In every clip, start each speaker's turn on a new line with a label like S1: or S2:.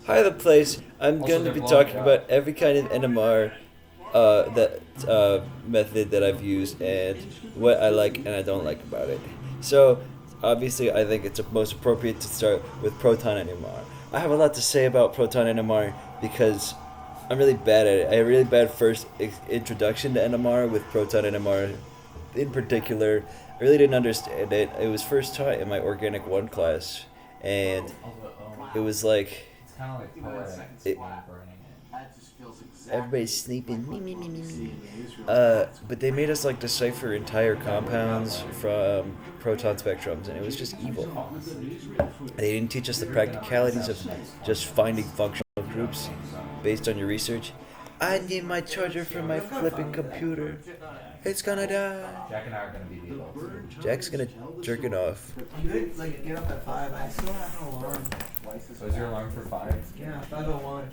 S1: Hi, the place. I'm
S2: Also,
S1: going to
S2: they're
S1: be
S2: long
S1: talking
S2: cut.
S1: about every kind of NMR that method that I've used and what I like and I don't like about it. So, obviously, I think it's most appropriate to start with Proton NMR. I have a lot to say about Proton NMR because I'm really bad at it. I had a really bad first introduction to NMR with Proton NMR in particular. I really didn't understand it. It was first taught in my Organic 1 class, and it was like
S2: It's kind of like poetic.
S1: it,
S2: Burning
S1: everybody's sleeping. Me, me, me, me, me. But they made us like decipher entire compounds from proton spectrums, and it was just evil. They didn't teach us the practicalities of just finding functional groups based on your research. I need my charger for my flipping computer. It's gonna die.
S2: Jack and I are gonna be the adults.
S1: Jack's gonna jerk it off.
S3: I'm good. Like get up at 5. I still have an alarm.
S2: So is your alarm for 5?
S3: Yeah, 5:01.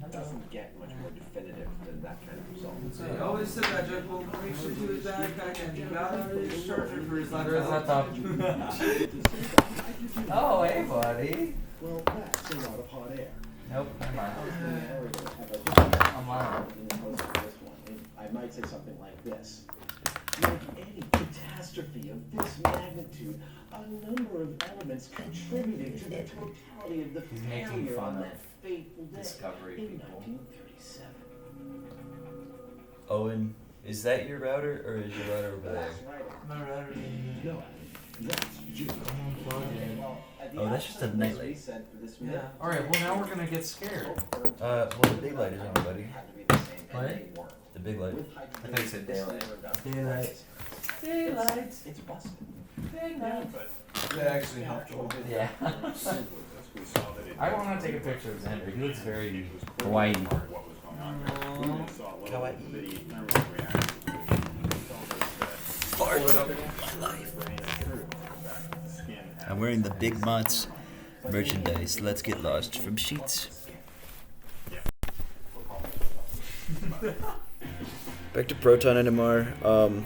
S4: It doesn't get much more definitive than that kind of result.
S3: So he always said that Jack will reach into his backpack and he got out his charger for his
S2: For his
S3: laptop.
S2: Oh, hey, buddy.
S4: Well, that's a lot of hot air.
S2: Nope, never mind. I'm lying.
S4: I might say something like this. Like any catastrophe of this magnitude, a number of elements contributed to the totality of the
S2: He's making
S4: failure
S2: fun
S4: on
S2: of
S4: that fateful day
S2: Discovery
S4: in
S2: people.
S4: 1937.
S1: Owen, is that your router or is your router over there?
S3: My router.
S4: No, that's just
S1: Oh, that's just a nightlight.
S3: Yeah.
S2: Alright, well, now we're gonna get scared.
S1: Well, the big light is on, buddy.
S2: What?
S1: The big light.
S2: I thought you said daylight.
S3: Daylight.
S2: Daylight.
S4: It's busted.
S2: Daylight.
S3: That actually helped a little bit.
S2: Yeah. I want to take a picture of Xander. He looks very Hawaii.
S1: I'm wearing the Big Mott's merchandise. Let's get lost from Sheets. Back to Proton NMR.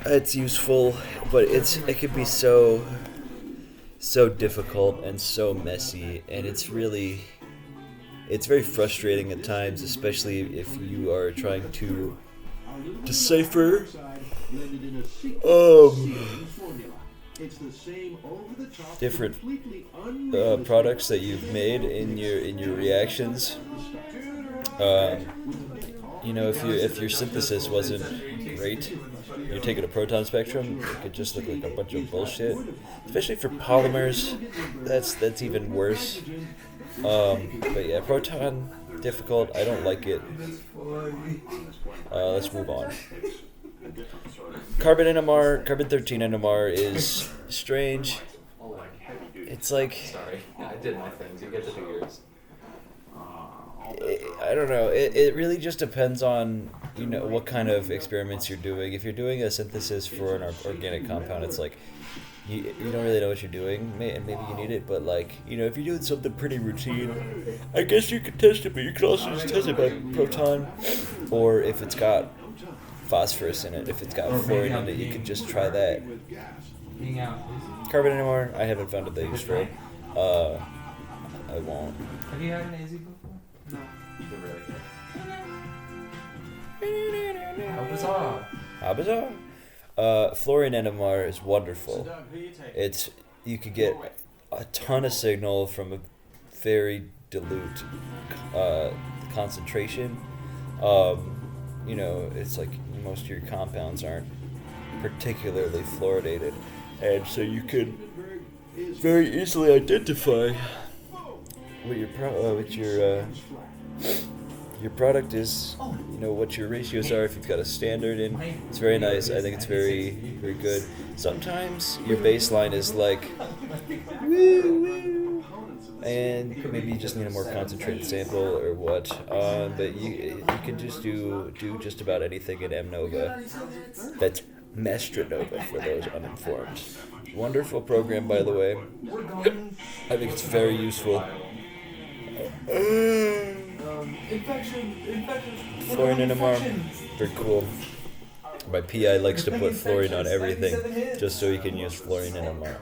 S1: It's useful, but it can be so difficult and so messy, and it's very frustrating at times, especially if you are trying to decipher different products that you've made in your reactions. If your synthesis wasn't great, you're taking a proton spectrum, it could just look like a bunch of bullshit. Especially for polymers, that's even worse. But yeah, proton, difficult. I don't like it. Let's move on. Carbon NMR, carbon 13 NMR is strange. It's like,
S2: Sorry, I did my things. You get to do yours.
S1: I don't know. It really just depends on what kind of experiments you're doing. If you're doing a synthesis for an organic compound, it's like you don't really know what you're doing, and maybe you need it. But if you're doing something pretty routine, I guess you could test it. But you could also just test it by proton, or if it's got phosphorus in it, if it's got fluorine in it, you could just try that.
S2: Being out.
S1: Carbon anymore? I haven't found a they use for it. I won't.
S2: Have you had an AZ before?
S3: No.
S2: They're really good. How bizarre.
S1: How bizarre. Fluorine NMR is wonderful. You could get a ton of signal from a very dilute concentration. It's like most of your compounds aren't particularly fluoridated, and so you could very easily identify what your product is, what your ratios are if you've got a standard in. It's very nice. I think it's very, very good. Sometimes your baseline is like, woo, woo, and maybe you just need a more concentrated sample or what. But you can just do just about anything in MNOVA. That's Mestranova for those uninformed. Wonderful program, by the way. I think it's very useful. Fluorine NMR, very cool. My PI likes to put fluorine on everything just so he can use fluorine NMR.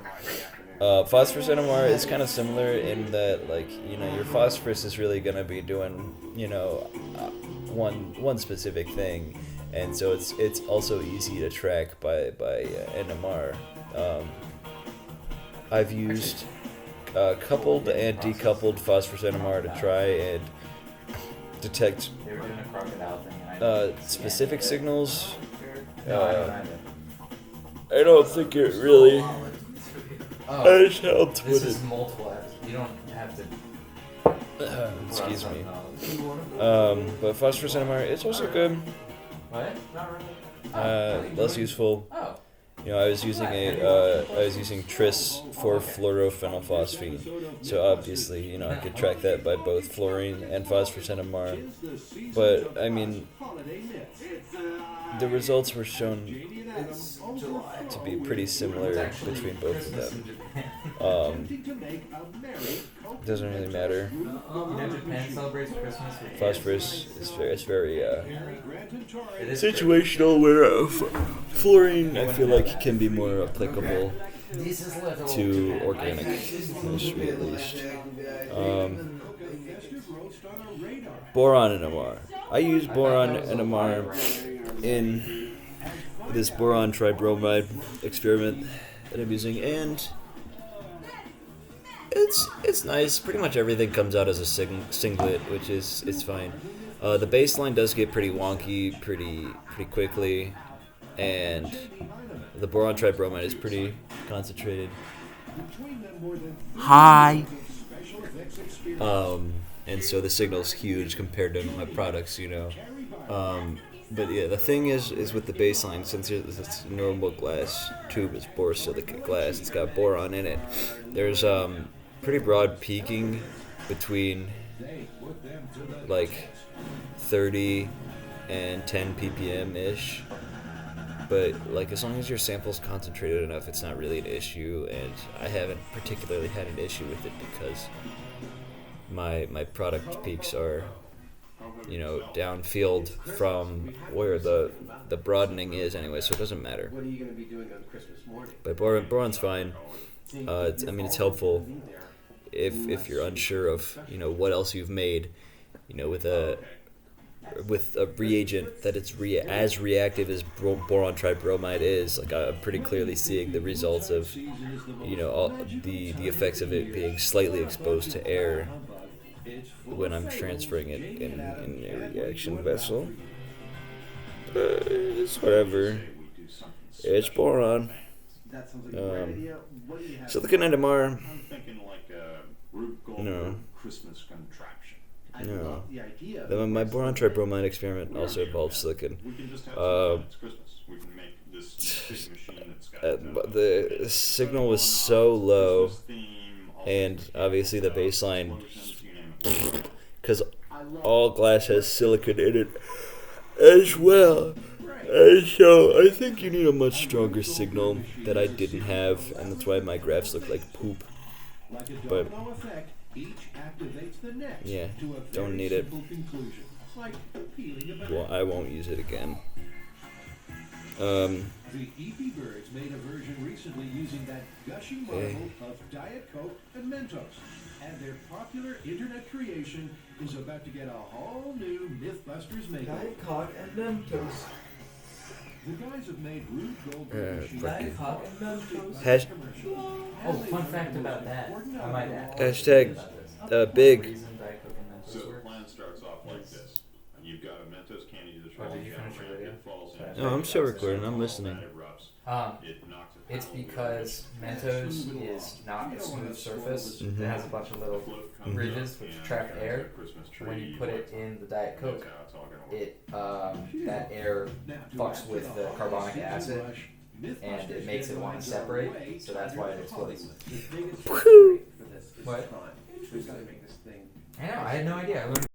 S1: Phosphorus NMR is kind of similar in that, like, you know, your phosphorus is really gonna be doing, you know, one specific thing, and so it's also easy to track by NMR. I've used coupled and decoupled phosphorus NMR to try and detect
S2: They were doing a crocodile thing, and I
S1: specific signals.
S2: No, I don't either.
S1: I don't think it really
S2: Oh,
S1: has helped
S2: this
S1: with
S2: is
S1: it.
S2: multiple apps. You don't have to.
S1: Excuse me.
S2: What?
S1: But phosphorus NMR, it's also good. Less useful.
S2: Oh.
S1: You know, I was using tris for fluorophenylphosphine, so obviously, you know, I could track that by both fluorine and phosphorus NMR. But I mean, the results were shown to be pretty similar between both of them. Doesn't really matter.
S2: You know, Japan celebrates Christmas with
S1: Phosphorus is very
S2: It is
S1: situational, where fluorine I feel like can be more applicable
S2: This is little.
S1: to organic chemistry at least. Boron NMR. I use boron NMR in this boron tribromide experiment that I'm using, and it's nice. Pretty much everything comes out as a singlet, which is it's fine. The baseline does get pretty wonky pretty quickly, and the boron tribromide is pretty concentrated. Hi. And so the signal's huge compared to my products, you know. But yeah, the thing is with the baseline, since it's a normal glass tube, it's borosilicate glass, it's got boron in it. There's pretty broad peaking between like 30 and 10 ppm ish. But like, as long as your sample's concentrated enough, it's not really an issue, and I haven't particularly had an issue with it because my product peaks are, you know, downfield from where the broadening is anyway, so it doesn't matter.
S4: What are you going to be doing on Christmas morning?
S1: But boron's fine. It's helpful if you're unsure of, you know, what else you've made, you know, with a reagent that it's as reactive as boron tribromide is. Like, I'm pretty clearly seeing the results of, you know, all the effects of it being slightly exposed to air when I'm transferring it in a reaction vessel. It's whatever. It's boron. Silicon NMR.
S5: I'm thinking like a Rube Goldberg
S1: No.
S5: Christmas contraption.
S1: No. My boron tribromide experiment also involved silicon.
S5: We can just have some fun. It's Christmas. We can make this big machine that's got
S1: The signal was so low,
S5: Christmas theme, all
S1: and
S5: these
S1: obviously the baseline,
S5: explosions, you name it.
S1: because all glass has silicon in it as well. And so I think you need a much stronger signal that I didn't have, and that's why my graphs look like poop. But yeah, don't need it. Well, I won't use it again.
S6: The EP Birds made a version recently using that gushing marvel of Diet Coke and Mentos. And their popular internet creation is about to get a whole new Mythbusters makeover.
S3: Diet Coke and Mentos.
S6: The guys have made Rube Goldberg machines.
S3: Diet Coke and Mentos.
S1: Hash,
S2: Oh, fun fact about that. I might add.
S1: Hashtag,
S2: about this.
S1: big.
S2: Reason Diet Coke and Mentos
S5: So the
S2: work.
S5: plan starts off like this. You've got a Mentos candy that's
S2: Oh, did
S5: rolling
S2: you
S5: down
S2: finish your
S5: ramp,
S2: video?
S5: it falls
S2: Sorry.
S5: into
S1: No, I'm still recording. I'm listening.
S5: it erupts. It knocks it
S2: It's
S5: out over
S2: because Mentos is not a smooth surface. It has a bunch of little
S5: the cliff comes
S2: ridges
S5: up
S2: which
S5: and
S2: trap
S5: there's
S2: air.
S5: a Christmas
S2: When you
S5: tree,
S2: put it in the Diet
S5: that's
S2: Coke,
S5: how it's all gonna work.
S2: it that air fucks with the carbonic acid, and it makes it want to separate. So that's why it explodes.
S4: The biggest for this is
S2: What?
S4: time. Who's going to make this thing?
S2: I know. I had no idea. I learned